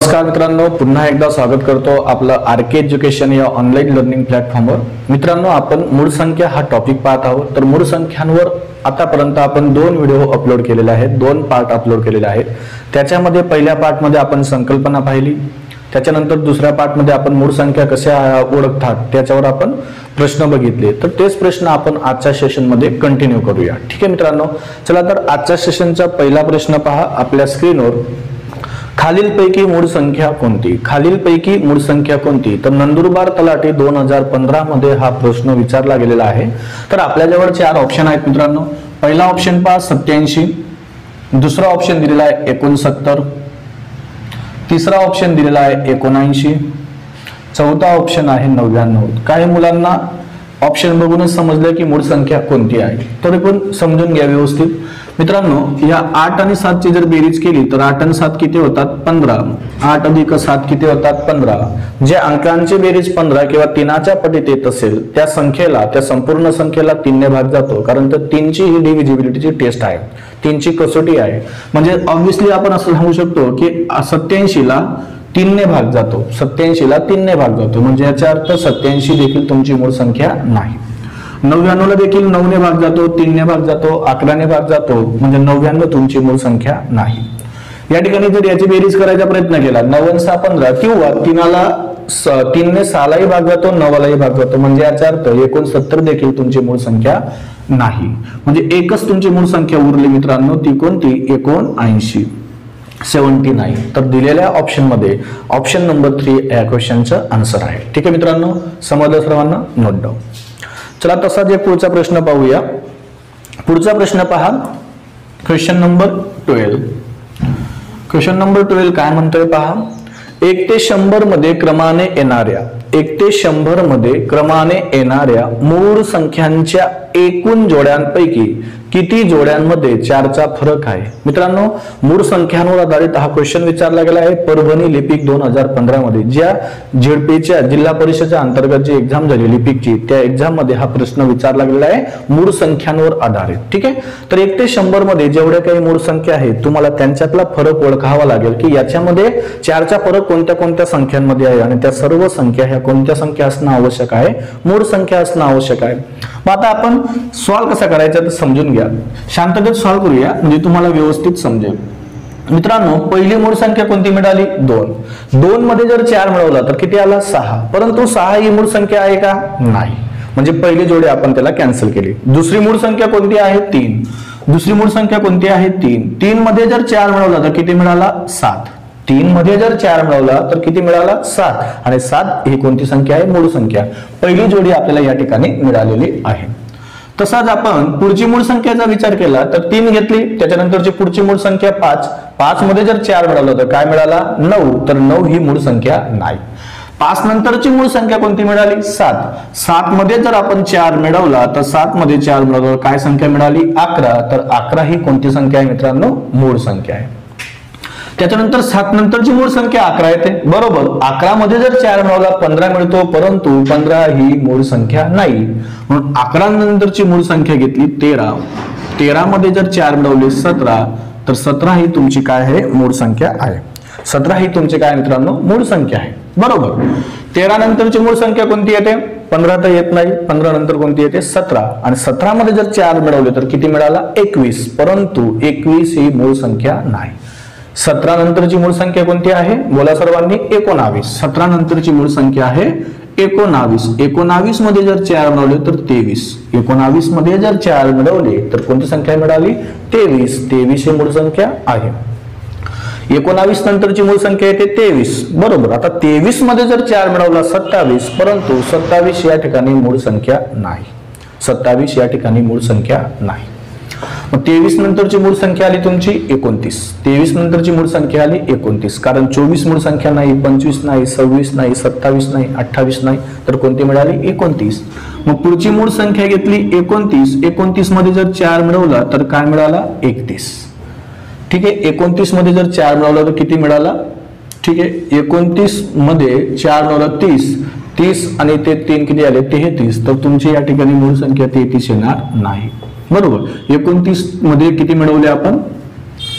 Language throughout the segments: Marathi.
नमस्कार मित्रांनो, पुन्हा एकदा स्वागत करतो आपलं आरके एज्युकेशन या ऑनलाईन लर्निंग प्लॅटफॉर्मवर। मित्रांनो, आपण मूळ संख्या हा टॉपिक पाहत आहोत। तर मूळ संख्यांवर आतापर्यंत आपण 2 व्हिडिओ अपलोड केलेले आहेत, 2 पार्ट अपलोड केलेले आहेत। त्याच्यामध्ये पहिल्या पार्ट मध्ये आपण संकल्पना पाहिली, त्याच्यानंतर दुसऱ्या पार्ट मध्ये आपण मूळ संख्या कशा ओळखतात त्याच्यावर आपण प्रश्न बघितले। तर तेच प्रश्न आपण आजच्या सेशन मध्ये कंटिन्यू करूया। ठीक आहे मित्रांनो, चला तर आजच्या सेशनचा पहिला प्रश्न पहा आपल्या स्क्रीनवर। खालीलपैकी मूळ संख्या कोणती? खालीलपैकी मूळ संख्या कोणती? तर नंदुरबार तलाठी 2015 मध्ये हा प्रश्न विचारला गेलेला आहे। तर आपल्याजवळ 4 ऑप्शन आहेत मित्रांनो। पहिला ऑप्शन पहा 87, दुसरा ऑप्शन दिलेला आहे 69, तिसरा ऑप्शन दिलेला आहे 79, चौथा ऑप्शन आहे 99। काही मुलांना ऑप्शन बघूनच समजलं की मूळ संख्या कोणती आहे, तर पण समजून घ्या व्यवस्थित। मित्रांनो, या 8 आणि 7 ची जर बेरीज केली तर 8 आणि 7 किती होतात? 15। 8 अधिक 7 किती होतात? 15। जे अंकांची बेरीज 15 किंवा 3च्या पटीत येत असेल त्या संख्येला, त्या संपूर्ण संख्येला 3 ने भाग जातो, कारण तर 3 ची ही डिव्हिजिबिलिटीची टेस्ट आहे, 3 ची कसोटी आहे। म्हणजे ऑब्वियसली आपण असं सांगू शकतो की 87 ला 3 ने भाग जातो, 87 ला 3 ने भाग जातो, म्हणजे याचा अर्थ 87 देखील तुमची मूळ संख्या नाही। 99 ला देखील 9 ने भाग जातो, 3 ने भाग जातो, 11 ने भाग जातो, म्हणजे 99 तुमची मूळ संख्या नाही। या ठिकाणी जर याची बेरीज करायचा प्रयत्न केला 9 आणि 6 15 किंवा 3 ने 6 लाही भाग जातो, 9 लाही भाग जातो, म्हणजे याचा अर्थ 69 देखील तुमची मूळ संख्या नाही। म्हणजे एकच तुमची मूळ संख्या उरली मित्रांनो, ती कोणती? 79, 79। तर दिलेल्या ऑप्शन मध्ये ऑप्शन नंबर 3 या क्वेश्चनचं आन्सर आहे। ठीक आहे मित्रांनो, समजलं सर्वांना? Note down. चला तसाच एक पुढचा प्रश्न पाहूया। पुढचा प्रश्न पहा, क्वेश्चन नंबर 12। क्वेश्चन नंबर 12 काय म्हणतोय पहा। 1 ते 100 मध्ये क्रमाने येणाऱ्या 1 ते 100 मध्ये क्रमाने येणाऱ्या मूळ संख्यांच्या एकूण जोड्यांपैकी किती जोड्यांमध्ये 4चा फरक आहे? मित्रांनो, मूळ संख्यांवर आधारित हा क्वेश्चन विचारला गेला आहे परभणी लिपिक 2015 मध्ये। ज्या झेडपीच्या जिल्हा परिषदेच्या अंतर्गत जी एक्झाम झाली लिपिकची, त्या एक्झाम मध्ये हा प्रश्न विचारला गेलेला आहे मूळ संख्यांवर आधारित। ठीक आहे, तर 1 ते 100 मध्ये जेवढ्या काही मूळ संख्या आहेत तुम्हाला त्यांच्यातला फरक ओळखावा लागेल की याच्यामध्ये 4चा फरक कोणत्या कोणत्या संख्यांमध्ये आहे आणि त्या सर्व संख्या ह्या कोणत्या संख्या असणं आवश्यक आहे? मूळ संख्या असणं आवश्यक आहे। मग आता आपण सॉल्व कसा करायचा तर समजून घ्या, शांततेत सॉल्व करूया म्हणजे तुम्हाला व्यवस्थित समजेल। मित्रांनो, पहिली मूळ संख्या कोणती मिळाली? 2। 2 मध्ये जर 4 मिळवला तर किती आला? 6। परंतु 6 ही मूळ संख्या आहे का? नाही, म्हणजे पहिली जोडी आपण त्याला कॅन्सल केली। दुसरी मूळ संख्या कोणती आहे? 3। दुसरी मूळ संख्या कोणती आहे? 3। 3 मध्ये जर 4 मिळवला तर किती मिळाला? 7। 3 मध्ये जर 4 मिळवला तर किती मिळाला? 7। आणि 7 ही कोणती संख्या आहे? मूळ संख्या। पहिली जोडी आपल्याला या ठिकाणी मिळालेली आहे। तसाच आपण पुढची मूळ संख्येचा विचार केला तर 3 घेतली, त्याच्यानंतरची पुढची मूळ संख्या 5। 5 मध्ये जर 4 मिळालं तर काय मिळाला? 9। तर 9 ही मूळ संख्या नाही। 5 नंतरची मूळ संख्या कोणती मिळाली? 7। 7 मध्ये जर आपण 4 मिळवला तर 7 मध्ये 4 मिळवलं काय संख्या मिळाली? 11। तर 11 ही कोणती संख्या आहे मित्रांनो? मूळ संख्या आहे। त्याच्यानंतर 7 नंतरची मूळ संख्या 11 येते, बरोबर। 11 मध्ये जर 4 मिळवला 15 मिळतो, परंतु 15 ही मूळ संख्या नाही, म्हणून 11 नंतरची मूळ संख्या घेतली 13। 13 मध्ये जर 4 मिळवले 17, तर 17 ही तुमची काय आहे? मूळ संख्या आहे। 17 ही तुमची काय मित्रांनो? मूळ संख्या आहे, बरोबर। 13 नंतरची मूळ संख्या कोणती येते? 15 तर येत नाही, 15 नंतर कोणती येते? 17। आणि 17 मध्ये जर 4 मिळवले तर किती मिळाला? 21। परंतु 21 ही मूळ संख्या नाही। 17 नंतरची मूळ संख्या कोणती आहे? बोला सर्वांनी? 19। 17 नंतरची मूळ संख्या आहे 19। 19 मध्ये जर 4 मिळवले तर 23। 19 मध्ये जर 4 मिळवले तर कोणती संख्या मिळाली? 23। 23 ही मूळ संख्या आहे। 19 नंतरची मूळ संख्या येते 23, बरोबर। आता 23 मध्ये जर 4 मिळवला 27, परंतु 27 या ठिकाणी मूळ संख्या नाही। 27 या ठिकाणी मूळ संख्या नाही। मग 23 नंतरची मूळ संख्या आली तुमची 29। 23 नंतरची मूळ संख्या आली 29, कारण 24 मूळ संख्या नाही, 25 नाही, 26 नाही, 27 नाही, 28 नाही, तर कोणती मिळाली? 29। मग पुढची मूळ संख्या घेतली 29। 29 मध्ये जर 4 मिळवला तर काय मिळाला? 31। ठीक आहे, 29 मध्ये जर 4 मिळवला तर किती मिळाला? ठीक आहे, 29 मध्ये 4 मिळवला 30। 30 आणि ते 3 किती आले? 33। तर तुमची या ठिकाणी मूळ संख्या 33 येणार नाही, बरोबर। 29 मध्ये किती मिळवले आपण?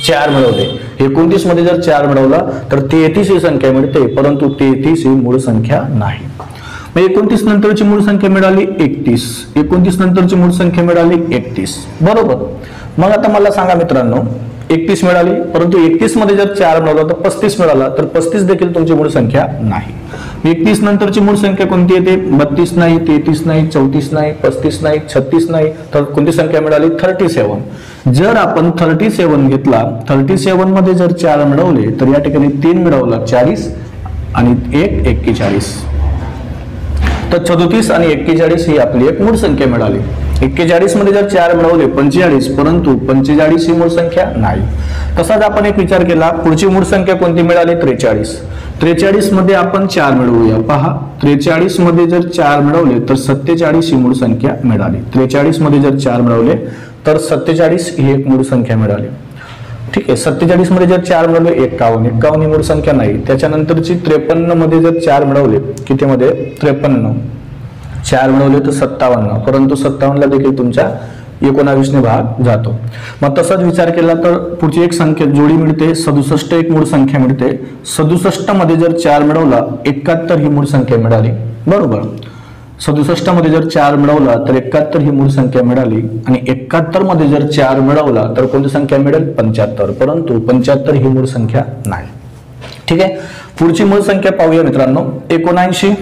4 मिळवले। 29 मध्ये जर 4 मिळवला तर 33 ही संख्या मिळते, परंतु 33 ही मूळ संख्या नाही. 29 नंतरची मूळ संख्या मिळाली 31, 29 नंतरची मूळ संख्या मिळाली 31, बरोबर. मग आता मला सांगा मित्रांनो, 31 मिळाली, परंतु 31 मध्ये जर 4 मिळवला तर 35 मिळाला, तर 35 देखील तुमची मूळ संख्या नाही. 31 नंतरची मूळ संख्या कोणती येते? 32 नाही, 33 नाही, 34 नाही, 35 नाही, 36 नाही, तर कोणती संख्या मिळाली? 37. जर आपण 37 घेतला, 37 मध्ये जर 4 मिळवले तर या ठिकाणी 3 मिळवला 40 आणि 1 41, तर 34 आणि 41 ही आपली एक मूळ संख्या मिळाली. 41 मध्ये जर 4 मिळवले 45, परंतु 45 ही मूळ संख्या नाही. तसाच आपण एक विचार केला, पुढची मूळ संख्या कोणती मिळाली? 43. 43 मध्ये आपण 4 मिळवूया. पहा, 43 मध्ये जर 4 मिळवले तर 47 ही मूळ संख्या मिळाली. 43 मध्ये जर 4 मिळवले तर 47 ही एक मूळ संख्या मिळाली. ठीक आहे. 47 मध्ये जर 4 मिळवले 51, 51 ही मूळ संख्या नाही. त्याच्यानंतरची 53 मध्ये जर 4 मिळवले, किती मध्ये? 53. 4 मिळवले तर 57, परंतु 57 ला देखील तुमच्या 19 ने भाग जातो. मग तसाच विचार केला तर पुढची एक संख्या जोडी मिळते 67, एक मूळ संख्या मिळते. 67 मध्ये जर 4 मिळवला 71 ही मूळ संख्या मिळाली, बरोबर. 67 मध्ये जर 4 मिळवला तर 71 ही मूळ संख्या मिळाली, आणि 71 मध्ये जर 4 मिळवला तर कोणती संख्या मिळेल? 75, परंतु 75 ही मूळ संख्या नाही. ठीक आहे. पुढची मूळ संख्या पाहूया मित्रांनो, 79.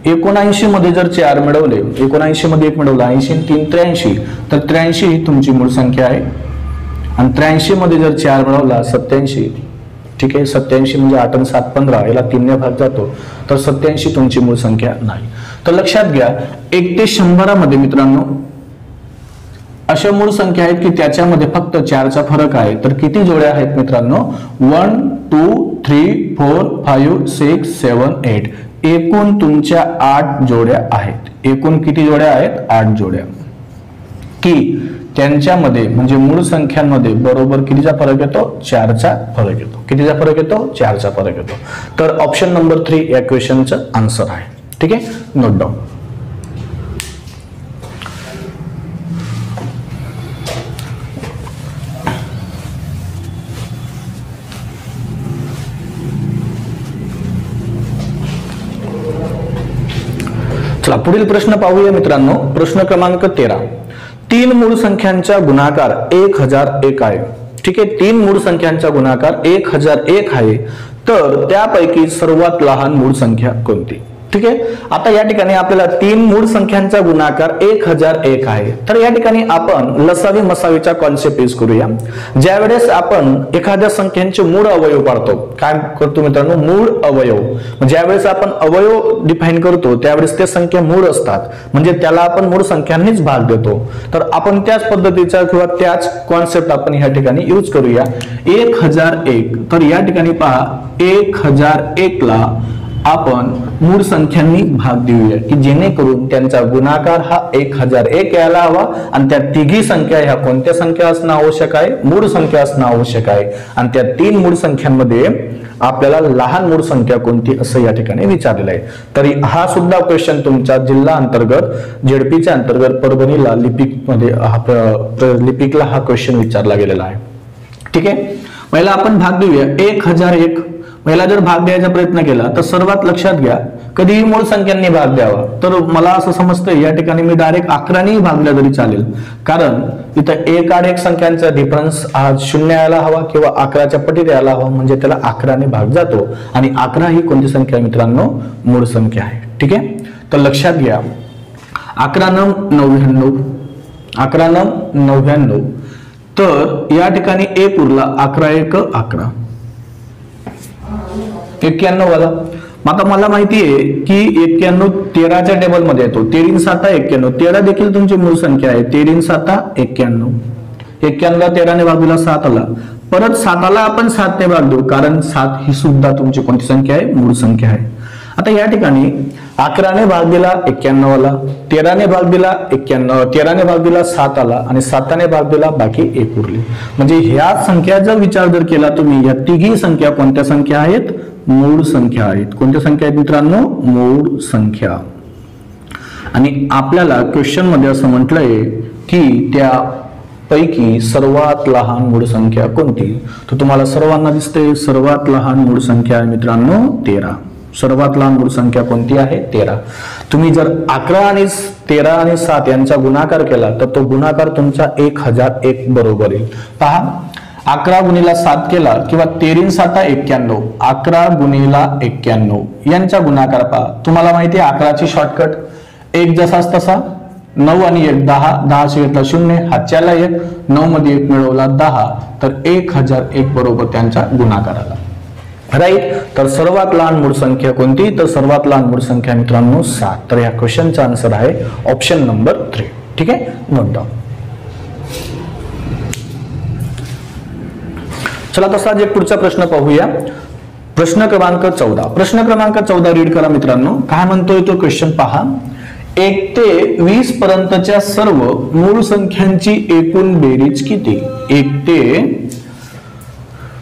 79 मध्ये जर 4 मिळवले, 79 मध्ये 1 मिळवला, 80 3 83, तर 83 ही तुमची मूळ संख्या आहे. आणि 83 मध्ये जर 4 मिळवला 87, ठीक आहे. 87 म्हणजे 8 आणि 7 15, याला 3 ने भाग जातो, तर 87 तुमची मूळ संख्या नाही. तर लक्षात घ्या, 1 ते 100 मध्ये मित्रांनो अशा मूळ संख्या आहेत की त्याच्यामध्ये फक्त 4चा फरक आहे. तर किती जोड्या आहेत मित्रांनो? 1 2 3 4 5 6 7 8, एकूण तुमच्या 8 जोड्या आहेत. एकूण किती जोड्या आहेत? 8 जोड्या. की त्यांच्यामध्ये म्हणजे मूळ संख्यांमध्ये बरोबर कितीचा फरक येतो? 4चा फरक येतो. कितीचा फरक येतो? 4चा फरक येतो. तर ऑप्शन नंबर 3 या क्वेश्चनचं आन्सर आहे. ठीक आहे, नोट डाऊन. चला पुढील प्रश्न पाहूया मित्रांनो. प्रश्न क्रमांक 13. 3 मूळ संख्यांचा गुणाकार 1001 आहे. ठीक आहे, 3 मूळ संख्यांचा गुणाकार 1001 आहे, तर त्यापैकी सर्वात लहान मूळ संख्या कोणती? ठीक आहे. आता या ठिकाणी आपल्याला 3 मूळ संख्यांचा गुणाकार 1001 आहे. तर या ठिकाणी आपण लसावी मसावीचा कॉन्सेप्ट यूज करूया. ज्यावेळेस आपण एखाद्या संख्यांचे मूळ अवयव पाडतो, काय करतो मित्रांनो? मूळ अवयव. ज्यावेळेस आपण अवयव डिफाइन करतो त्यावेळेस ते संख्या मूळ असतात, म्हणजे त्याला आपण मूळ संख्यांनीच भाग देतो. तर आपण त्याच पद्धतीचा किंवा त्याच कॉन्सेप्ट आपण या ठिकाणी यूज करूया. 1001, तर या ठिकाणी पहा 1001 ला आपण मूळ संख्यांनी भाग देऊया की जेणेकरून त्यांचा गुणाकार हा 1001 यायला हवा. आणि त्या तिघी संख्या ह्या कोणत्या संख्या असणं आवश्यक आहे? मूळ संख्या असणं आवश्यक आहे. आणि त्या 3 मूळ संख्यांमध्ये आपल्याला लहान मूळ संख्या कोणती असं या ठिकाणी विचारलेलं आहे. तरी हा सुद्धा क्वेश्चन तुमचा जिल्हा अंतर्गत झेडपीच्या अंतर्गत परभणीला लिपिकला हा क्वेश्चन विचारला गेलेला आहे. ठीक आहे, पहिला आपण भाग देऊया. 1001 पहिला जर भाग द्यायचा प्रयत्न केला तर सर्वात लक्षात घ्या, कधीही मूळ संख्यांनी भाग द्यावा. तर मला असं समजतं या ठिकाणी मी डायरेक्ट 11 भागल्या तरी चालेल, कारण इथं 1 आणि 1 संख्यांचा डिफरन्स हा 0 यायला हवा किंवा 11च्या पटीत यायला हवा, म्हणजे त्याला 11 भाग जातो. आणि 11 ही कोणती संख्या मित्रांनो? मूळ संख्या आहे. ठीक आहे, तर लक्षात घ्या 11 9 99, 11 9 99, तर या ठिकाणी 1 उरला, 11 1 11, 91 वाला. आता मला माहिती आहे की 91 13च्या टेबल मध्ये येतो. 13 7 91, 13 देखील तुमची मूळ संख्या आहे. 13 7 91, 91 ला 13 ने भाग दिला 7 आला. परत 7 ला आपण 7 ने भाग देऊ, कारण 7 ही सुद्धा तुमची कोणती संख्या आहे? मूळ संख्या आहे. आता या ठिकाणी 11 ने भाग दिला 91 वाला, 13 ने भाग दिला 91, 13 ने भाग दिला 7 आला, आणि 7 ने भाग दिला बाकी 1 उरली. म्हणजे ह्या संख्याचा विचार जर केला तुम्ही, या तिघी संख्या कोणत्या संख्या आहेत? मूळ संख्या आहेत. कोणत्या संख्या आहेत मित्रांनो? मूळ संख्या. आणि आपल्याला क्वेश्चन मध्ये असं म्हटलंय की त्या पैकी सर्वात लहान मूळ संख्या कोणती? तर तुम्हाला सर्वांना दिसते सर्वात लहान मूळ संख्या आहे मित्रांनो 13. सर्वात लहान मूळ संख्या कोणती आहे? 13. तुम्ही जर 11 आणि 13 आणि 7 यांचा गुणाकार केला तर तो गुणाकार तुमचा 1001 बरोबर येईल. पहा 11 गुणिला 7 केला किंवा 13 7 91, 11 गुणिला 91 यांचा गुणाकार पहा. तुम्हाला माहिती आहे 11ची शॉर्टकट 1 जसाच तसा, 9 आणि 1 10, 10 शी घेतला 0, हातच्याला 1, 9 मध्ये 1 मिळवला 10, तर 1001 बरोबर त्यांचा गुणाकार आला. राईट. तर सर्वात लहान मूळ संख्या कोणती? तर सर्वात लहान मूळ संख्या मित्रांनो 7. तर या क्वेश्चनचा आन्सर आहे ऑप्शन नंबर 3. ठीक आहे, नोट डाऊन. चला तसाच एक पुढचा प्रश्न पाहूया. प्रश्न क्रमांक 14. प्रश्न क्रमांक 14 रीड करा मित्रांनो. काय म्हणतोय तो क्वेश्चन पहा. 1 ते 20 पर्यंतच्या सर्व मूळ संख्यांची एकूण बेरीज किती? 1 ते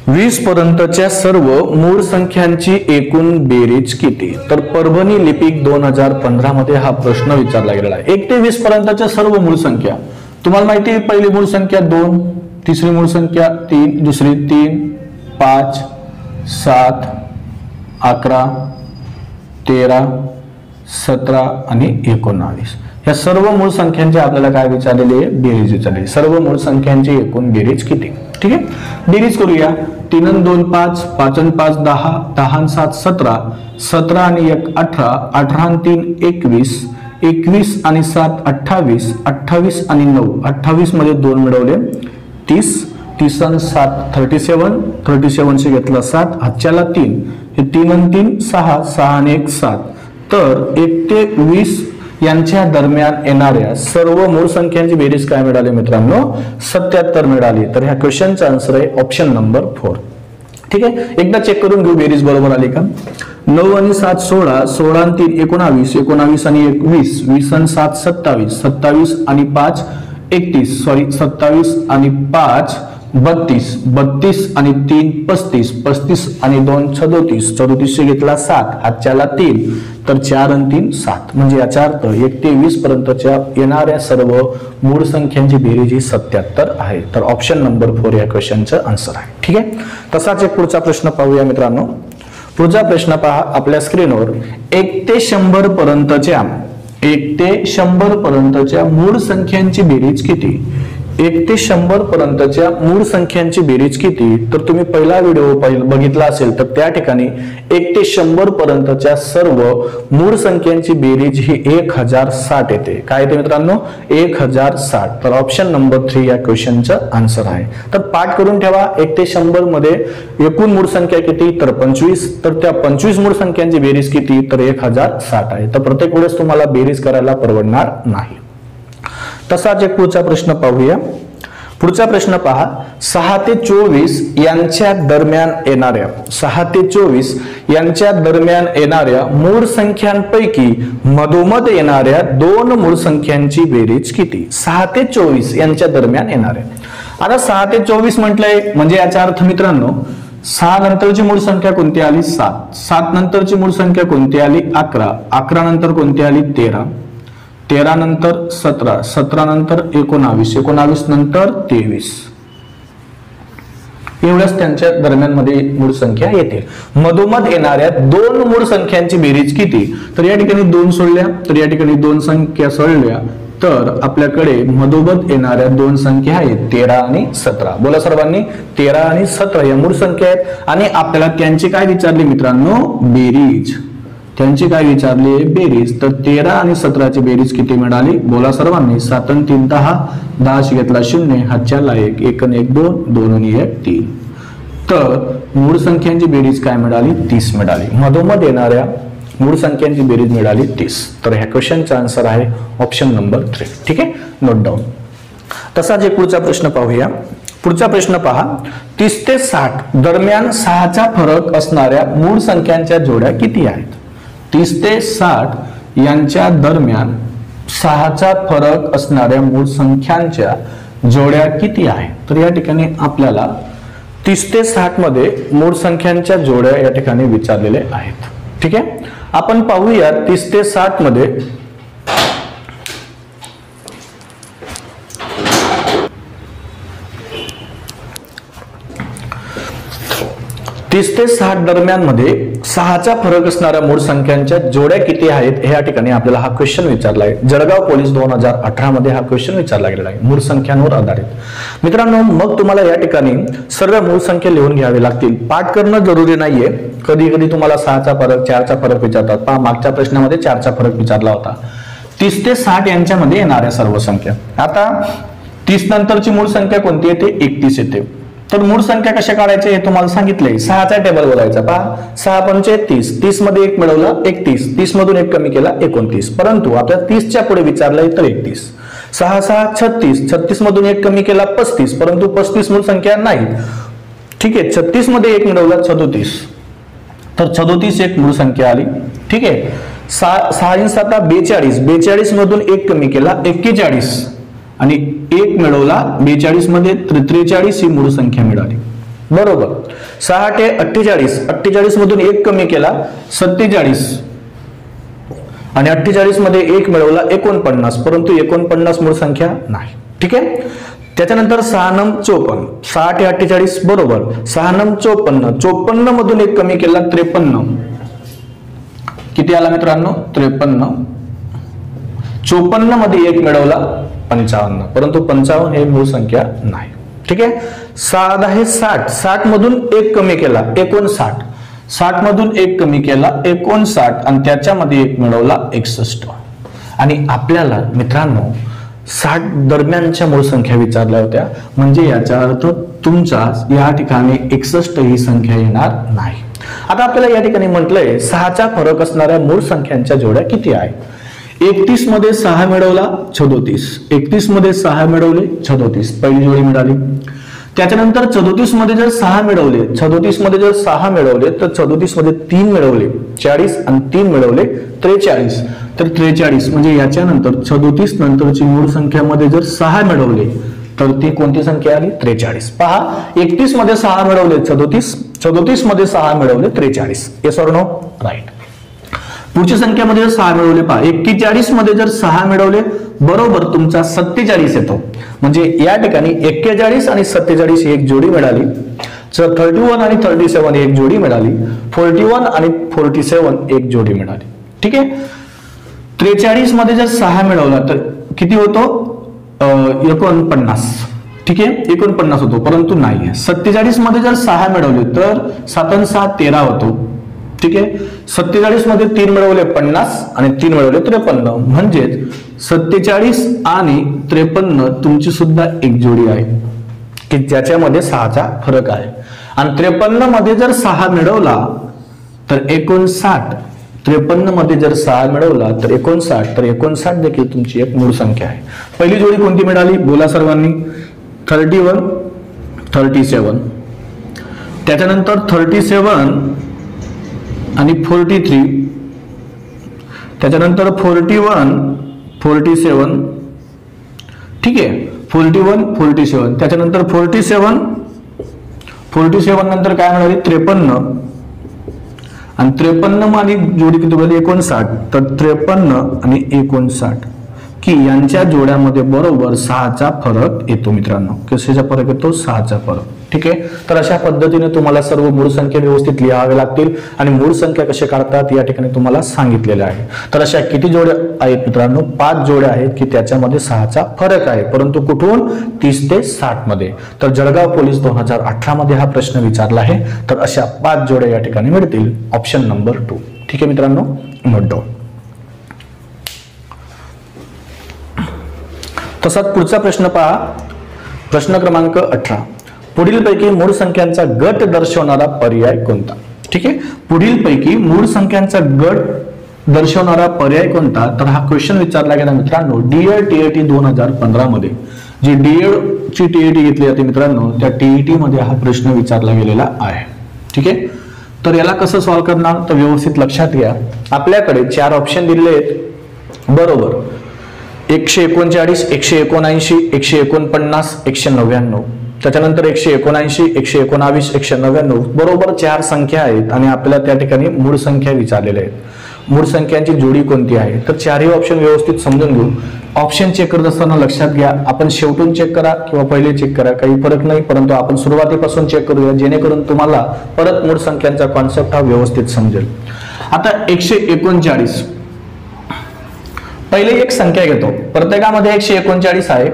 20 पर्यंतच्या सर्व मूळ संख्यांची एकूण बेरीज किती? तर परभणी लिपिक 2015 मध्ये हा प्रश्न विचारला गेलेला आहे. 1 ते 20 पर्यंतच्या सर्व मूळ संख्या. तुम्हाला माहिती आहे पहिली मूळ संख्या 2, तिसरी मूळ संख्या 3, दुसरी 3, 5, 7, 11, 13, 17 आणि 19. या सर्व मूळ संख्यांची आपल्याला काय विचारलेली आहे? बेरीज विचारली. सर्व मूळ संख्यांची एकूण बेरीज किती? ठीक आहे, बेरीज करूया. 3 आणि 2 5, 5 आणि 5 10, 10 आणि 7 17, 17 आणि 1 18, 18 आणि 3 21, 21 आणि 7 28, 28 आणि 9 28 मध्ये 2 मिळवले 30, 30 आणि 7 37, 37 शी घेतला 7, हातच्याला 3, हे 3 आणि 3 6, 6 आणि 1 7. तर 1 ते 20 यांच्या दरम्यान येणाऱ्या सर्व मूळ संख्यांची बेरीज काय मिळाली मित्रांनो? 77 मिळाली. तर ह्या क्वेश्चनचा आन्सर आहे ऑप्शन नंबर 4. ठीक आहे, एकदा चेक करून घेऊ बेरीज बरोबर आली का. 9 आणि 7 16, 16 आणि 3 19, 19 आणि 1 20, 20 आणि 7 27, 27 आणि 5 31, सॉरी 27 आणि 5 32, 32 आणि 3 35, 35 आणि 2 37, 34 शी घेतला 7, हातच्याला 3, तर 4 आणि 3 7. म्हणजे याचा अर्थ 1 ते 20 पर्यंतच्या येणाऱ्या सर्व मूळ संख्यांची बेरीज ही 77 आहे. तर ऑप्शन नंबर 4 या क्वेश्चनचं आन्सर आहे. ठीक आहे, तसाच एक पुढचा प्रश्न पाहूया मित्रांनो. पुढचा प्रश्न पहा आपल्या स्क्रीनवर. 1 ते 100 पर्यंतच्या 1 ते 100 पर्यंतच्या मूळ संख्यांची बेरीज किती? 1 ते 100 पर्यंतच्या मूळ संख्यांची बेरीज किती? तर तुम्ही पहिला व्हिडिओ बघितला असेल तर त्या ठिकाणी 1 ते 100 पर्यंतच्या सर्व मूळ संख्यांची बेरीज ही 1060 येते. काय येते मित्रांनो? 1060. तर ऑप्शन नंबर 3 या क्वेश्चनचं आन्सर आहे. तर पाठ करून ठेवा. 1 ते 100 मध्ये एकूण मूळ संख्या किती? तर 25. तर त्या 25 मूळ संख्यांची बेरीज किती? तर 1060 आहे. तर प्रत्येक वेळेस तुम्हाला बेरीज करायला परवडणार नाही. तसाच एक पुढचा प्रश्न पाहूया. पुढचा प्रश्न पहा. 6 ते 24 यांच्या दरम्यान येणाऱ्या 6 ते 24 यांच्या दरम्यान येणाऱ्या मूळ संख्यांपैकी मधोमध येणाऱ्या 2 मूळ संख्यांची बेरीज किती? 6 ते 24 यांच्या दरम्यान येणाऱ्या. आता 6 ते 24 म्हटलंय म्हणजे याचा अर्थ मित्रांनो 6 नंतरची मूळ संख्या कोणती आली? 7. 7 नंतरची मूळ संख्या कोणती आली? 11. 11 नंतर कोणती आली? 13. 13 नंतर 17, 17 नंतर 19, 19 नंतर 23. एवढ्याच त्यांच्या दरम्यान मध्ये मूळ संख्या येते. मधोमध येणाऱ्या 2 मूळ संख्यांची बेरीज किती? तर या ठिकाणी 2 सोडल्या, तर या ठिकाणी 2 संख्या सोडल्या, तर आपल्याकडे मधोमध येणाऱ्या 2 संख्या आहेत 13 आणि 17. बोला सर्वांनी, 13 आणि 17 या मूळ संख्या आहेत आणि आपल्याला त्यांची काय विचारली मित्रांनो? बेरीज. त्यांची काय विचारली? बेरीज. तर 13 आणि 17 बेरीज किती मिळाली? बोला सर्वांनी. 7 आणि 3 10, 10 शी घेतला 0, हातच्याला 1, 1 आणि 1 2, 2 आणि 1 3. तर मूळ संख्यांची बेरीज काय मिळाली? 30 मिळाली. मधोमध येणाऱ्या मूळ संख्यांची बेरीज मिळाली 30. तर ह्या क्वेश्चनचा आन्सर आहे ऑप्शन नंबर 3. ठीक आहे, नोट डाऊन. तसाच एक पुढचा प्रश्न पाहूया. पुढचा प्रश्न पहा. 30 ते 60 दरम्यान 6चा फरक असणाऱ्या मूळ संख्यांच्या जोड्या किती आहेत? 30 ते 60 यांच्या दरम्यान 6चा फरक असणाऱ्या मूळ संख्यांच्या जोड्या किती आहेत? तर या ठिकाणी आपल्याला 30 ते 60 मध्ये मूळ संख्यांच्या जोड्या या ठिकाणी विचारलेले आहेत. ठीक आहे, आपण पाहूया 30 ते 60 मध्ये 30 ते 60 दरम्यान मध्ये 6चा फरक असणाऱ्या मूळ संख्यांच्या जोड्या किती आहेत हे या ठिकाणी आपल्याला हा क्वेश्चन विचारला आहे. जळगाव पोलीस 2018 मध्ये हा क्वेश्चन विचारला गेलेला आहे मूळ संख्यांवर आधारित. मित्रांनो, मग तुम्हाला या ठिकाणी सर्व मूळ संख्या लिहून घ्यावे लागतील. पाठ करणं जरुरी नाहीये. कधी कधी तुम्हाला 6चा फरक 4चा फरक विचारतात. पहा, मागच्या प्रश्नामध्ये 4चा फरक विचारला होता. 30 ते 60 यांच्यामध्ये येणाऱ्या सर्व संख्या. आता 30 नंतरची मूळ संख्या कोणती येते? 31 येते. तर मूळ संख्या कशा काढायचे हे तुम्हाला सांगितलंय. 6चा टेबल बोलायचा. पहा, 6 पंचे 30, 30 मध्ये 1 मिळवला 31, 30 मधून 1 कमी केला 29. परंतु आपल्याला 30च्या पुढे विचारलंय तर 31. 6 6 36, 36 मधून 1 कमी केला 35, परंतु 35 मूळ संख्या नाही. ठीक आहे, 36 मध्ये 1 मिळवला 37, तर 37 एक मूळ संख्या आली. ठीक आहे, 6 7 42, 42 मधून 1 कमी केला 41 आणि 1 मिळवला 42 मध्ये 43 ही मूळ संख्या मिळाली. बरोबर. 6 8 48, 48 मधून 1 कमी केला 47 आणि 48 मध्ये 1 मिळवला 49, परंतु 49 मूळ संख्या नाही. ठीक आहे, त्याच्यानंतर 6 9 54, 6 8 48 बरोबर. 6 9 54, 54 मधून 1 कमी केला 53, किती आला मित्रांनो? 53. 54 मध्ये 1 मिळवला 55, परंतु 55 हे मूळ संख्या नाही. ठीक आहे, 6 10 60, 60 मधून 1 कमी केला 59, 60 मधून 1 कमी केला 59 आणि त्याच्यामध्ये 1 मिळवला 61. आणि आपल्याला मित्रांनो 60 दरम्यानच्या मूळ संख्या विचारल्या होत्या, म्हणजे याचा अर्थ तुमच्या या ठिकाणी 61 ही संख्या येणार नाही. आता आपल्याला या ठिकाणी म्हटलंय 6चा फरक असणाऱ्या मूळ संख्यांच्या जोड्या किती आहेत. 31 मध्ये 6 मिळवला 37, 31 मध्ये 6 मिळवले 37, पहिली जोडी मिळाली. त्याच्यानंतर 37 मध्ये जर 6 मिळवले, 37 मध्ये जर 6 मिळवले तर 37 मध्ये 3 मिळवले 40 आणि 3 मिळवले 43, तर 43 म्हणजे याच्यानंतर 37 नंतरची मूळ संख्यामध्ये जर 6 मिळवले तर ती कोणती संख्या आली? 43. पहा, 31 मध्ये 6 मिळवले 37, 37 मध्ये 6 मिळवले 43. Yes or no? राईट. पुढची संख्यामध्ये जर 6 मिळवले, पहा 41 मध्ये जर 6 मिळवले बरोबर तुमचा 47 येतो. म्हणजे या ठिकाणी 41 आणि 47 ही एक जोडी मिळाली. 31 आणि 37 एक जोडी मिळाली. 41 आणि 47 एक जोडी मिळाली. ठीक आहे, 43 मध्ये जर 6 मिळवला तर किती होतो? 49. ठीक आहे, 49 होतो, परंतु नाही. 47 मध्ये जर 6 मिळवले तर 7 आणि 6 13 होतो. ठीक आहे, 47 मध्ये 3 मिळवले 50 आणि 3 मिळवले 53, म्हणजेच 47 आणि 53 तुमची सुद्धा एक जोडी आहे की ज्याच्यामध्ये 6चा फरक आहे. आणि 53 मध्ये जर 6 मिळवला तर 59, 53 मध्ये जर 6 मिळवला तर 59, तर 59 देखील तुमची एक मूळ संख्या आहे. पहिली जोडी कोणती मिळाली? बोला सर्वांनी. 31 37, त्याच्यानंतर 37 आणि 43, त्याच्यानंतर 41 47. ठीक आहे, 41 47, त्याच्यानंतर 47 नंतर काय मिळाली? 53 आणि 53 आणि जोडी किती मिळाली? 59, तर 53 आणि 59 की यांच्या जोड्यामध्ये बरोबर 6चा फरक येतो. मित्रांनो, कशाचा फरक येतो? 6चा फरक. ठीक आहे, तर अशा पद्धतीने तुम्हाला सर्व मूळ संख्या व्यवस्थित लिहावे लागतील आणि मूळ संख्या कशा काढतात या ठिकाणी तुम्हाला सांगितलेले आहे. तर अशा किती जोड्या आहेत मित्रांनो? 5 जोड्या आहेत की त्याच्यामध्ये 6चा फरक आहे, परंतु कुठून? 30 ते 60 मध्ये. तर जळगाव पोलीस 2018 मध्ये हा प्रश्न विचारला आहे. तर अशा 5 जोड्या या ठिकाणी मिळतील. Option number 2. ठीक आहे मित्रांनो, नोट डाऊन. तसाच पुढचा प्रश्न पहा. प्रश्न क्रमांक 18. पुढीलपैकी मूळ संख्यांचा गट दर्शवणारा पर्याय कोणता? ठीक आहे, पुढीलपैकी मूळ संख्यांचा गट दर्शवणारा पर्याय कोणता? तर हा क्वेश्चन विचारला गेला मित्रांनो डीएड टीएटी 2015 मध्ये. जी डीएड ची टीएटी घेतली जाते मित्रांनो, त्या टीईटी मध्ये हा प्रश्न विचारला गेलेला आहे. ठीक आहे, तर याला कसं सॉल्व्ह करणार? तर व्यवस्थित लक्षात घ्या. आपल्याकडे 4 ऑप्शन दिलेले आहेत. बरोबर. 139, 179, 149, 199, त्याच्यानंतर 179, 119, 199 बरोबर 4 संख्या आहेत आणि आपल्याला त्या ठिकाणी मूळ संख्या विचारलेल्या आहेत. मूळ संख्यांची जोडी कोणती आहे? तर चारही ऑप्शन व्यवस्थित समजून घेऊ. ऑप्शन चेक करत असताना लक्षात घ्या, आपण शेवटून चेक करा किंवा पहिले चेक करा, काही फरक नाही, परंतु आपण सुरुवातीपासून चेक करूया जेणेकरून तुम्हाला परत मूळ संख्यांचा कॉन्सेप्ट हा व्यवस्थित समजेल. आता 139 पहिले एक संख्या घेतो, प्रत्येकामध्ये 139 आहे.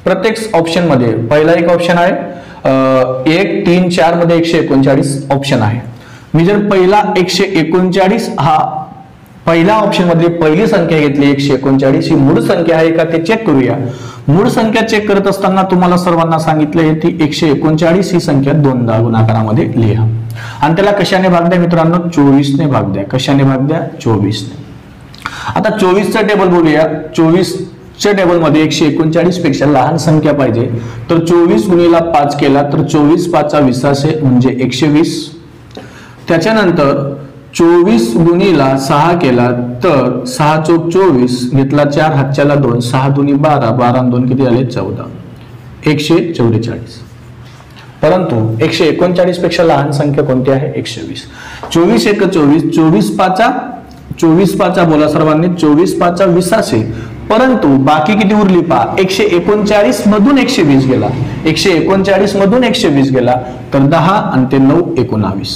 प्रत्येक ऑप्शन मध्ये पहिला एक ऑप्शन आहे 1, 3, 4 मध्ये 139 ऑप्शन आहे. मी जर पहिला 139 हा पहिल्या ऑप्शन मध्ये पहिली संख्या घेतली 139 ही मूळ संख्या आहे का ते चेक करूया. मूळ संख्या चेक करत असताना तुम्हाला सर्वांना सांगितले ती 139 ही संख्या दोनदा गुणाकारामध्ये लिहा आणि त्याला कशाने भाग द्या मित्रांनो? 24 ने भाग द्या. कशाने भाग द्या? 24 ने. आता 24 चा टेबल बोलूया. 24 च्या टेबल मध्ये 139 पेक्षा लहान संख्या पाहिजे, तर 24 गुणिला 5 केला तर 24 5 20 म्हणजे 120. त्याच्यानंतर 24 गुणिला 6 केला तर 6 चौक 24 घेतला 4 हातच्याला 2 6 दुनी 12 12 2 किती आले? 14 144. परंतु 139 पेक्षा लहान संख्या कोणती आहे? 120. 24 1 24 24 5 बोला सर्वांनी 24 5 20. परंतु बाकी किती उरली पहा, 139 मधून 120 गेला, 139 मधून 120 गेला तर 10 आणि ते 9 19,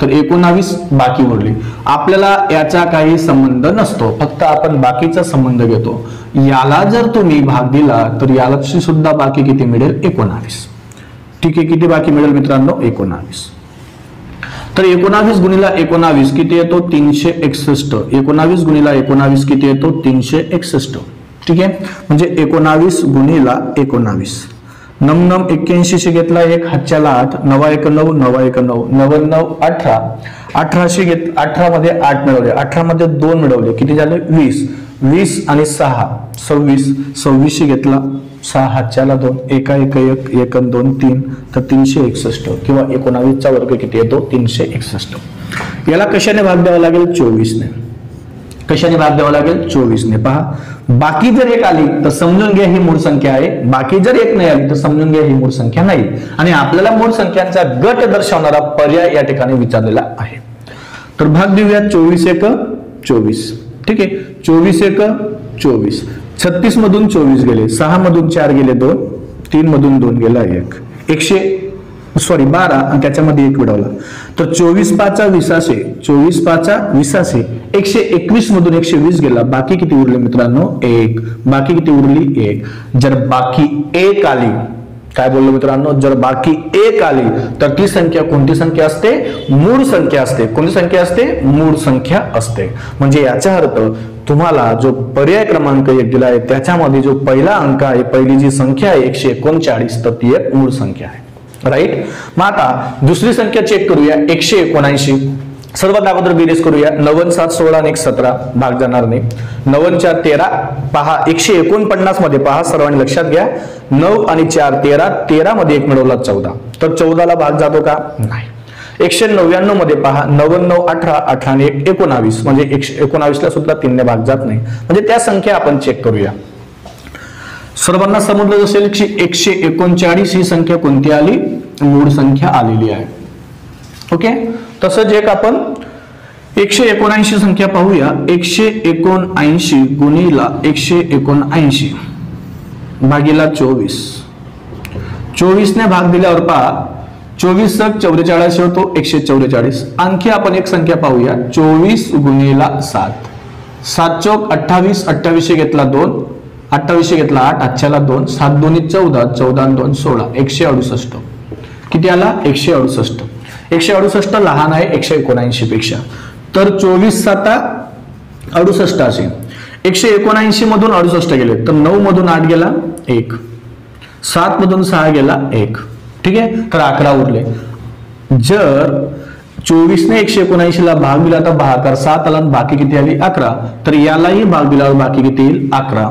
तर 19 बाकी उरली. आपल्याला याचा काही संबंध नसतो, फक्त आपण बाकीचा संबंध घेतो. याला जर तुम्ही भाग दिला तर याला सुद्धा बाकी किती मिळेल? 19. ठीक आहे, किती बाकी मिळेल मित्रांनो? 19. तर 19 गुणिला 19 किती येतो? 361. 19 गुणिला 19 किती येतो? 361. ठीक आहे, म्हणजे 19 गुणिला 19 नम 81 शे घेतला 1 हातच्याला 8 9 1 9 9 1 9 9 9 18 18 घेत 18 मध्ये 8 मिळवले, 18 मध्ये 2 मिळवले, किती झाले? 20 20 आणि 6 26 26 घेतला 6 हातच्याला 2 1 1 1 1 2 3 तर 361 किंवा 19 चा वर्ग किती येतो? 361. याला कशाने भाग द्यावा लागेल? 24 ने. कशाने भाग द्यावा लागेल? 24 ने. पहा, बाकी जर एक आली तर समजून घ्या ही मूळ संख्या आहे, बाकी जर एक नाही आली तर समजून घ्या ही मूळ संख्या नाही. आणि आपल्याला मूळ संख्यांचा गट दर्शवणारा पर्याय या ठिकाणी विचारलेला आहे. तर भाग देऊया. 24 1 24. ठीक आहे, 24 1 24. 36 मधून 24 गेले, 6 मधून 4 गेले 2, 3 मधून 2 गेला 1, 12 आणि त्याच्यामध्ये 1 मिळवला तर 24 5 20, 24 5 20, 121 मधून 120 गेला, बाकी किती उरले मित्रांनो? 1. बाकी किती उरली? 1. जर बाकी 1 आली, काय बोललो मित्रांनो? जर बाकी 1 आली तर ती संख्या कोणती संख्या असते? मूळ संख्या असते. कोणती संख्या असते? मूळ संख्या असते. म्हणजे याचा अर्थ तुम्हाला जो पर्याय क्रमांक 1 दिला आहे त्याच्यामध्ये जो पहिला अंक आहे, पहिली जी संख्या आहे 139, तर ती एक मूळ संख्या आहे. राईट. मग आता दुसरी संख्या चेक करूया. 179. सर्वात अगोदर बेरीज करूया. 9 7 16 आणि 1 17 भाग जाणार नाही. 9 4 13. पहा 149 मध्ये पहा, सर्वांनी लक्षात घ्या, 9 आणि 4 13, 13 मध्ये 1 मिळवला 14, तर 14 ला भाग जातो का? नाही. 199 मध्ये पहा, 9 9 18, 18 आणि 1 19, म्हणजे 119 ला सुद्धा 3 ने भाग जात नाही. म्हणजे त्या संख्या आपण चेक करूया. सर्वांना समजलं असेल की 139 ही संख्या कोणती आली? मूळ संख्या आलेली आहे. ओके. तसंच एक आपण 179 संख्या पाहूया. 179 गुणिला 179 भागीला 24. 24 ने भाग दिल्यावर पहा, 24 44 होतो 144. आणखी आपण एक संख्या पाहूया. 24 गुणिला 7. 7 चौक 28, 28 घेतला 2, 28 घेतला 8 हातच्याला 2, 7 2 14, 14 2 16, 168. किती आला? 168. 168 लहान आहे 179 पेक्षा, तर 24 7 68 असेल. 179 मधून 68 गेले तर 9 मधून 8 गेला 1, 7 मधून 6 गेला 1. ठीक आहे, तर 11 उरले. जर 24 ने 179 ला भाग दिला तर भागाकार 7 आला, बाकी किती आली? 11. तर यालाही भाग दिल्यावर बाकी किती येईल? 11.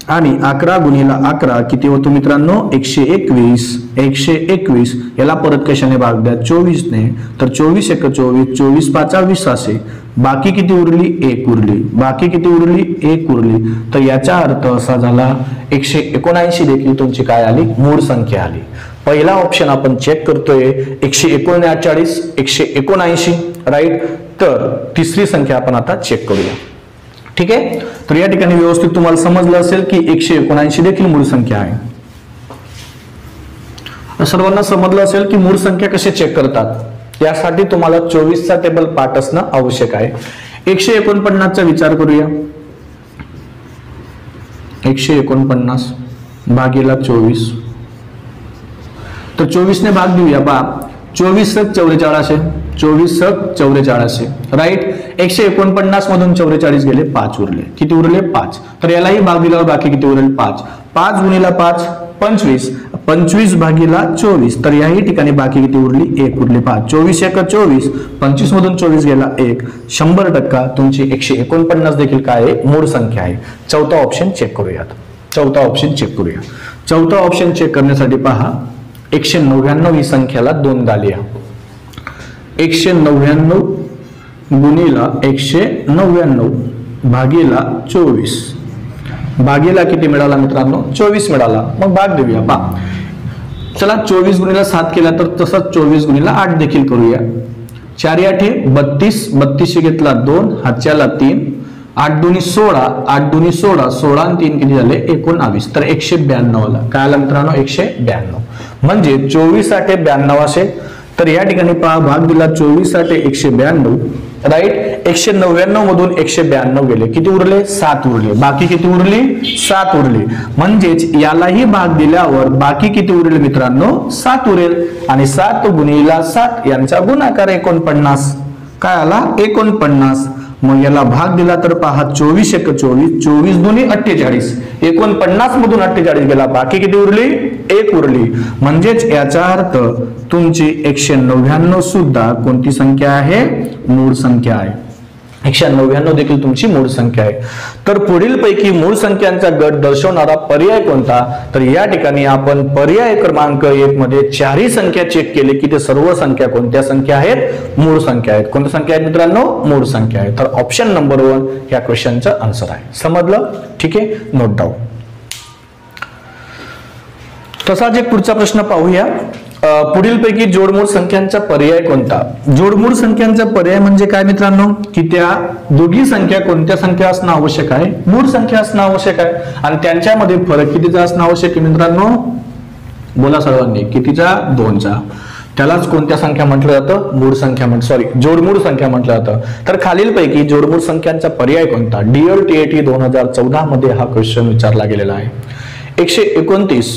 आणि 11 गुणिला 11 किती होतो मित्रांनो? 121. 121 याला परत कशाने भाग द्या? 24 ने. तर 24 1 24, 24 5 20 असे, बाकी किती उरली? 1 उरली. बाकी किती उरली? 1 उरली. तर याचा अर्थ असा झाला 179 देखील तुमची काय आली? मूळ संख्या आली. पहिला ऑप्शन आपण चेक करतोय 139, 179 राईट. तर तिसरी संख्या आपण आता चेक करूया. ठीक आहे. तर या ठिकाणी व्यवस्थित तुम्हाला समजलं असेल की 179 देखील मूळ संख्या आहे. सर्वांना समजलं असेल की मूळ संख्या कसे चेक करतात. यासाठी तुम्हाला 24चा टेबल पाठ असणं आवश्यक आहे. 149चा विचार करूया. 149 भागीला 24. तर 24 ने भाग देऊया. 24 + 44 24 + 44 राईट. 149 मधून 44 गेले, 5 उरले. किती उरले? 5. तर यालाही भाग दिल्यावर बाकी किती उरेल? 5. 5 गुणिला 5 25. 25 भागीला 24. तर याही ठिकाणी बाकी किती उरली? 1 उरले. 5 24 × 24 25 मधून 24 गेला 1. 100% तुमची 149 देखील काय आहे? मूळ संख्या आहे. चौथा ऑप्शन चेक करूयात. चौथा ऑप्शन चेक करूया. चौथा ऑप्शन चेक करण्यासाठी पहा, 199 ही संख्याला 2दा लिहा. 199 गुणिला 199 भागीला 24. भागीला किती मिळाला मित्रांनो? 24 मिळाला. मग भाग देऊया. पहा, चला 24 गुणिला 7 केला तर तसंच 24 गुणिला 8 देखील करूया. 4 8 32. 32 घेतला 2, हातच्याला 3. 8 2 16. 8 2 16. 16 आणि 3 किती झाले? 19. तर 192 आला. काय आला मित्रांनो? 192. म्हणजे 24 8 92 असेल. तर या ठिकाणी पहा, भाग दिला 24 8 192 राईट. 199 मधून 192 गेले. किती उरले? 7 उरले. बाकी किती उरली? 7 उरली. म्हणजेच यालाही भाग दिल्यावर बाकी किती उरले मित्रांनो? 7 उरेल. आणि 7 गुणिला 7 यांचा गुणाकार 49. काय आला? 49. मग याला भाग दिला तर पहा, 24 × 24 24 2 48. 49 मधून 48 गेला. बाकी किती उरली? 1 उरली. म्हणजेच याचा अर्थ तुमची 199 सुद्धा कोणती संख्या आहे? मूळ संख्या आहे. 199 देखील तुमची मूळ संख्या आहे. तर पुढील पैकी मूळ संख्यांचा गट दर्शवणारा पर्याय कोणता? तर या ठिकाणी आपण पर्याय क्रमांक 1 मध्ये चारही संख्या चेक केले की ते सर्व संख्या कोणत्या संख्या आहेत? मूळ संख्या आहेत. कोणत्या संख्या आहेत मित्रांनो? मूळ संख्या आहेत. तर ऑप्शन नंबर 1 या क्वेश्चनचं आन्सर आहे. समजलं? ठीक आहे, नोट डाऊन. तसाच एक पुढचा प्रश्न पाहूया. पुढील पैकी जोडमूळ संख्यांचा पर्याय कोणता? जोडमूळ संख्यांचा पर्याय म्हणजे काय मित्रांनो? की त्या दोघी संख्या कोणत्या संख्या असणं आवश्यक आहे? मूळ संख्या असणं आवश्यक आहे. आणि त्यांच्यामध्ये फरक कितीचा असणं आवश्यक आहे मित्रांनो? बोला सर्वांनी. कितीचा? 2चा. त्यालाच कोणत्या संख्या म्हटलं जातं? मूळ संख्या जोडमूळ संख्या म्हटलं जातं. तर खालीलपैकी जोडमूळ संख्यांचा पर्याय कोणता? DLTAT 2014 मध्ये हा क्वेश्चन विचारला गेलेला आहे. 129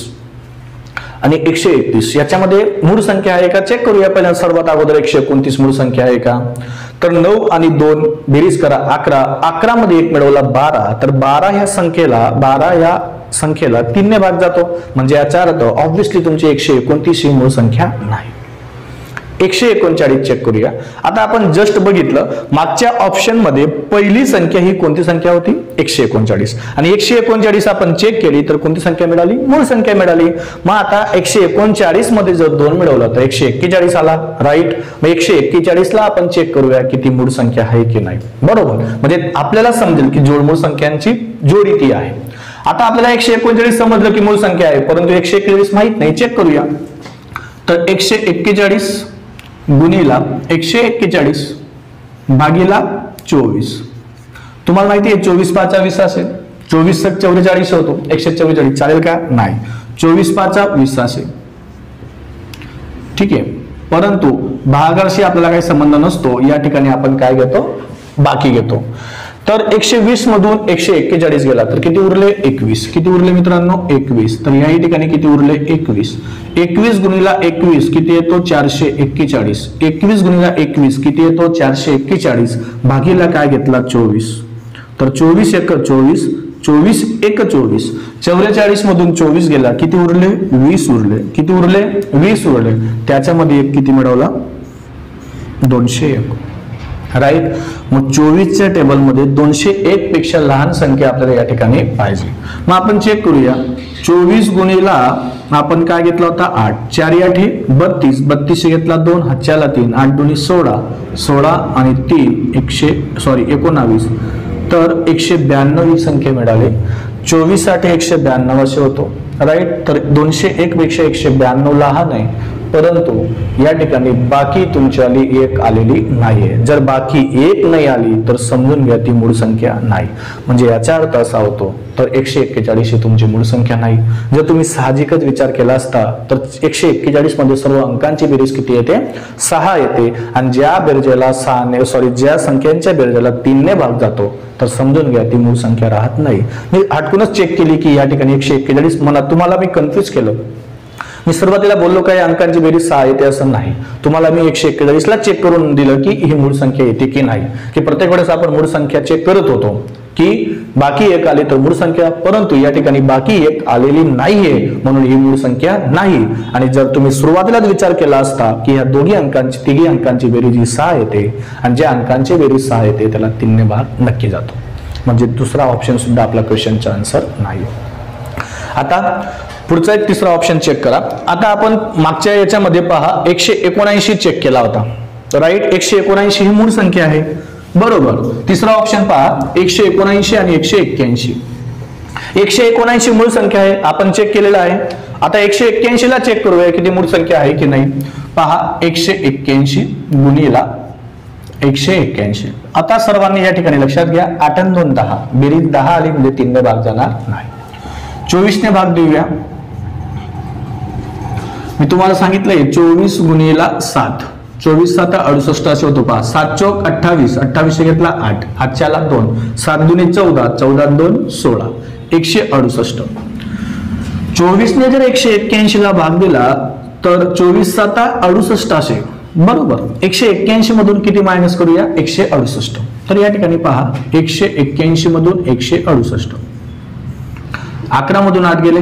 आणि 131 याच्यामध्ये मूळ संख्या आहे का? चेक करूया. पहिल्या सर्वात अगोदर 129 मूळ संख्या आहे का? तर 9 आणि 2 बेरीज करा 11. 11 मध्ये 1 मिळवला 12. तर 12 या संख्येला 3 ने भाग जातो. म्हणजे याचा अर्थ ऑब्व्हियसली तुमची 129 ही मूळ संख्या नाही. 139 चेक करूया. आता आपण जस्ट बघितलं मागच्या ऑप्शन मध्ये पहिली संख्या ही कोणती संख्या होती? 139. आणि 139 आपण चेक केली तर कोणती संख्या मिळाली? मूळ संख्या मिळाली. मग आता 139 मध्ये जर 2 मिळवलं तर 141 आला. राईट. मग 141 ला आपण चेक करूया किती मूळ संख्या आहे की नाही. बरोबर. म्हणजे आपल्याला समजेल की जोडमूळ संख्यांची जोडी ती आहे. आता आपल्याला 139 समजलं की मूळ संख्या आहे, परंतु 141 माहित नाही. चेक करूया. तर 141 गुणिला 141 भागीला 24. तुम्हाला माहिती आहे 24 × 5 = 20 असेल. 24 + 44 होतो. 144 चालेल का? नाही. 24 × 5 = 20 असेल. ठीक आहे. परंतु भागाशी आपल्याला काही संबंध नसतो. या ठिकाणी आपण काय घेतो? बाकी घेतो. तर 120 मधून 141 गेला तर किती उरले? 21. किती उरले मित्रांनो? 21. तर याही ठिकाणी किती उरले? 21. 21 गुणिला 21 किती येतो? 441. 21 गुणिला 21 किती येतो? 441. भागीला काय घेतला? 24. तर 24 × 1 = 24. 24 × 1 = 24. 44 मधून 24 गेला. किती उरले? 20 उरले. किती उरले? 20 उरले. त्याच्यामध्ये एक किती मिळवला? 201. राईट. मग 24च्या टेबलमध्ये 201 पेक्षा लहान संख्या आपल्याला या ठिकाणी पाहिजे. मग आपण चेक करूया. 24 गुणिला आपण काय घेतला होता? 8. 4 8 32. 32 घेतला 2, हातच्याला 3. 8 2 16. 16 आणि 3 19. तर 192 ही संख्या मिळाली. 24 8 192 असे होतो. राईट. तर 201 पेक्षा 192 लहान आहे, परंतु या ठिकाणी बाकी तुमच्याली एक आलेली नाहीये. जर बाकी एक नाही आली तर समजून घ्या ती मूळ संख्या नाही. म्हणजे याचा अर्थ असा होतो तर 141 ही तुमची मूळ संख्या नाही. जर तुम्ही साहजिकच विचार केला असता तर 141 मध्ये सर्व अंकांची बेरीज किती येते? 6 येते. आणि ज्या बेरजेला ज्या संख्यांच्या बेरजेला 3 ने भाग जातो तर समजून घ्या ती मूळ संख्या राहत नाही. मी हटकूनच चेक केली की या ठिकाणी 141 म्हणा. तुम्हाला मी कन्फ्युज केलं. मी सुरुवातीला बोललो काय अंकांची बेरीज 6 येते असं नाही. तुम्हाला मी 141 ला चेक करून दिलं की ही मूळ संख्या येते की नाही. की प्रत्येक वेळेस आपण मूळ संख्या चेक करत होतो की बाकी एक आली तर मूळ संख्या, परंतु या ठिकाणी बाकी एक आलेली नाहीये म्हणून ही मूळ संख्या नाही. आणि जर तुम्ही सुरुवातीलाच विचार केला असता की ह्या तिघी अंकांची बेरीज ही 6 येते आणि ज्या अंकांची बेरीज 6 येते त्याला 3 ने भाग नक्की जातो. म्हणजे दुसरा ऑप्शन सुद्धा आपला क्वेश्चनचा आन्सर नाही. आता पुढचा एक तिसरा ऑप्शन चेक करा. आता आपण मागच्या याच्यामध्ये पहा 179 चेक केला होता, राईट. 179 ही मूळ संख्या आहे, बरोबर. तिसरा ऑप्शन पहा 179 आणि 181. 179 मूळ संख्या आहे, आपण चेक केलेला आहे. आता 181 ला चेक करूया किती मूळ संख्या आहे की नाही. पहा 181 गुणिला 181. आता सर्वांनी या ठिकाणी लक्षात घ्या 8 आणि 2 10, बेरीज 10 आली म्हणजे 3 ने भाग जाणार नाही. 24 ने भाग देऊया. मी तुम्हाला सांगितलंय 24 गुणिला 7, 24 7 68 असे होतो. पहा 7 चौक 28, 28 घेतला 8, हातच्याला 2, 7 दुने 14, 14 2 16, 168. 24 ने जर 181 ला भाग दिला तर 24 7 68 असे, बरोबर. 181 मधून किती मायनस करूया? 168. तर या ठिकाणी पहा 181 मधून 168, 11 मधून 8 गेले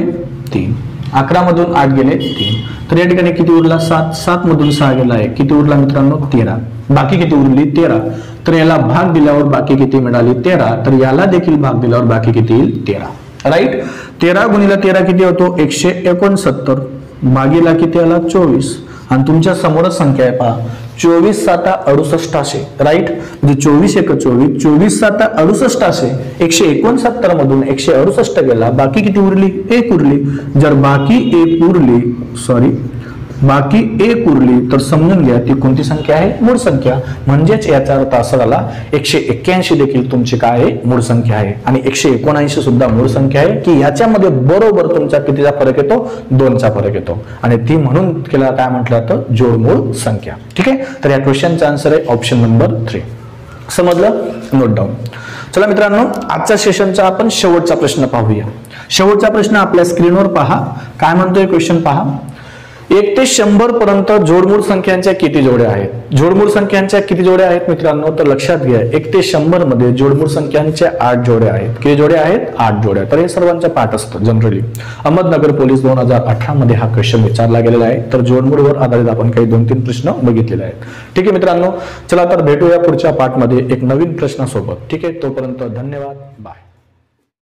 3, 11 मधून 8 गेले 3. तर या ठिकाणी किती उरला? 7, 7 मधून 6 गेला आहे, किती उरला मित्रांनो? 13. बाकी किती उरली? 13. तर याला भाग दिल्यावर बाकी किती मिळाली? 13. तर याला देखील भाग दिल्यावर बाकी किती येईल? 13, राईट. 13 गुणिला 13 किती होतो? 169. भागीला किती आला? 24. आणि तुमच्या समोरच संख्या आहे पहा 24 7 68 असे, राईट. म्हणजे 24 1 24, 24 7 68 असे. 169 मधून 168 गेला, बाकी किती उरली? 1 उरली. जर बाकी 1 उरली तर समजून घ्या ती कोणती संख्या आहे? मूळ संख्या. म्हणजेच याचा अर्थ असा झाला 181 देखील तुमची काय आहे? मूळ संख्या आहे. आणि 179 सुद्धा मूळ संख्या आहे की याच्यामध्ये बरोबर तुमचा कितीचा फरक येतो? 2चा फरक येतो. आणि ती म्हणून केला काय म्हटलं तर जोडमूळ संख्या. ठीक आहे. तर या क्वेश्चनचा आन्सर आहे ऑप्शन नंबर 3. समजलं? Note down. चला मित्रांनो, आजच्या सेशनचा आपण शेवटचा प्रश्न पाहूया. शेवटचा प्रश्न आपल्या स्क्रीनवर पहा. काय म्हणतोय क्वेश्चन पहा. 1 ते 100 पर्यंत जोडमूळ संख्यांच्या किती जोड्या आहेत? जोडमूळ संख्यांच्या किती जोड्या आहेत मित्रांनो? तर लक्षात घ्या 1 ते 100 मध्ये जोडमूळ संख्यांच्या 8 जोड्या आहेत. किती जोड्या आहेत? 8 जोड्या. तर हे सर्वांचं पाठ असतं जनरली. अहमदनगर पोलीस 2018 मध्ये हा क्वेश्चन विचारला गेलेला आहे. तर जोडमूळवर आधारित आपण काही 2-3 प्रश्न बघितलेले आहेत. ठीक आहे मित्रांनो, चला तर भेटूया पुढच्या पाठ मध्ये एक नवीन प्रश्नासोबत. ठीक आहे, तोपर्यंत धन्यवाद, बाय.